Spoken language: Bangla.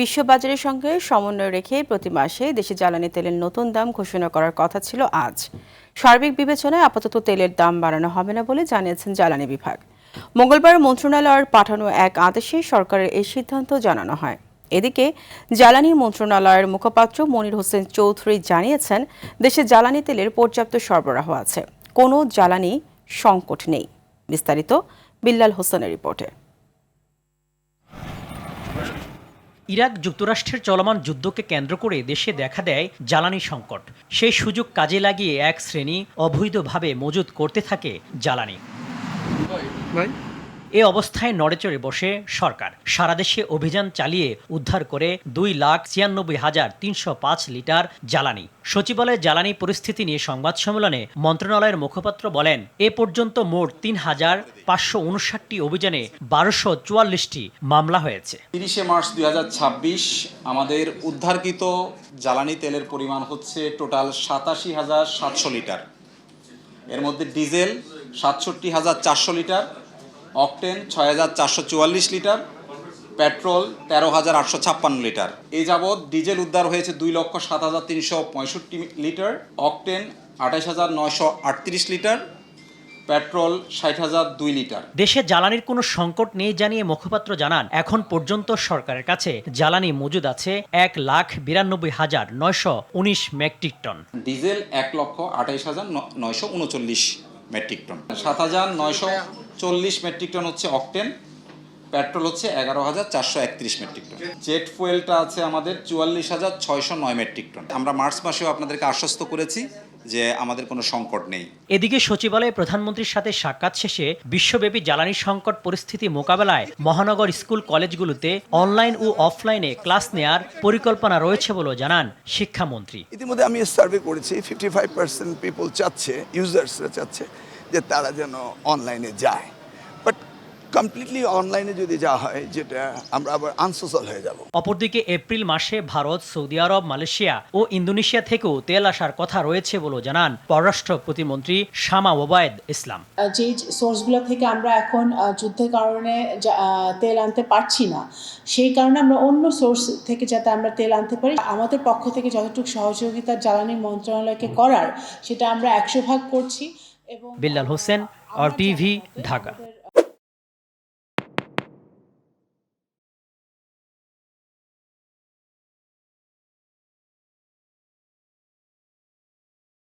বিশ্ববাজারের সঙ্গে সমন্বয় রেখে প্রতি মাসে দেশে জ্বালানি তেলের নতুন দাম ঘোষণা করার কথা ছিল আজ। সার্বিক বিবেচনায় আপাতত তেলের দাম বাড়ানো হবে না বলে জানিয়েছেন জ্বালানি বিভাগ। মঙ্গলবার মন্ত্রণালয়ের পাঠানো এক আদেশে সরকারের এই সিদ্ধান্ত জানানো হয়। এদিকে জ্বালানি মন্ত্রণালয়ের মুখপাত্র মনির হোসেন চৌধুরী জানিয়েছেন, দেশে জ্বালানি তেলের পর্যাপ্ত সরবরাহ আছে, কোনো জ্বালানি সংকট নেই। বিস্তারিত বিল্লাল হোসেনের রিপোর্টে। ইরাক যুক্তরাষ্ট্রের চলমান যুদ্ধকে কেন্দ্র করে দেশে দেখা দেয় জ্বালানি সংকট। সেই সুযোগ কাজে লাগিয়ে এক শ্রেণী অবৈধভাবে মজুত করতে থাকে জ্বালানি। এ অবস্থায় নড়েচড়ে বসে সরকার। সারা দেশে অভিযান চালিয়ে উদ্ধার করে 2,96,305 লিটার জ্বালানি। সচিবালয়ে জ্বালানি পরিস্থিতি নিয়ে সংবাদ সম্মেলনে মন্ত্রণালয়ের মুখপাত্র বলেন, এ পর্যন্ত মোট 3,559টি অভিযানে 1244টি মামলা হয়েছে। 30 মার্চ 2026 আমাদের উদ্ধারকৃত জ্বালানি তেলের পরিমাণ হচ্ছে টোটাল 87,700 লিটার। এর মধ্যে diesel 67,400 litre, octane 6,444 litre, petrol 13,856 litre. এই যাবৎ ডিজেল উদ্ধার হয়েছে 2,07,365 litre, octane 28,938 litre, petrol 60,002 litre. দেশে জ্বালানির কোনো সংকট নেই জানিয়ে মুখপাত্র জানান, এখন পর্যন্ত সরকারের কাছে জ্বালানি মজুদ আছে 1,92,919 metric ton. Diesel 1,28,939 metric ton, 7,940 metric ton হচ্ছে অকটেন, পেট্রোল হচ্ছে 11,431 মেট্রিক টন, জেট ফুয়েলটা আছে আমাদের 44,609 মেট্রিক টন। আমরা মার্চ মাসেও আপনাদেরকে আশ্বস্ত করেছি যে আমাদের কোনো সংকট নেই। এদিকে সচিবালয়ে প্রধানমন্ত্রীর সাথে সাক্ষাৎ শেষে বিশ্বব্যাপী জ্বালানি সংকট পরিস্থিতি মোকাবেলায় মহানগর স্কুল কলেজগুলোতে অনলাইন ও অফলাইনে ক্লাস নেয়ার পরিকল্পনা রয়েছে বলে জানান শিক্ষামন্ত্রী। ইতিমধ্যে আমি সার্ভে করেছি, 55% পিপল চাচ্ছে, ইউজার্সরা চাচ্ছে যে তারা যেন অনলাইনে যায়। বাট কমপ্লিটলি অনলাইনে যদি যাওয়া হয়, যেটা আমরা আবার আনসোশ্যাল হয়ে যাব। অপরদিকে এপ্রিল মাসে ভারত, সৌদি আরব, মালয়েশিয়া ও ইন্দোনেশিয়া থেকেও তেল আসার কথা রয়েছে বলে জানান পররাষ্ট্র প্রতিমন্ত্রী শামা ওবায়েদ ইসলাম। যে সোর্সগুলো থেকে আমরা এখন যুদ্ধের কারণে তেল আনতে পারছি না, সেই কারণে আমরা অন্য সোর্স থেকে যাতে আমরা তেল আনতে পারি, আমাদের পক্ষ থেকে যতটুকু সহযোগিতা জ্বালানি মন্ত্রণালয়কে করার সেটা আমরা 100 ভাগ করছি। এবং বিল্লাল হোসেন, RTV, ঢাকা।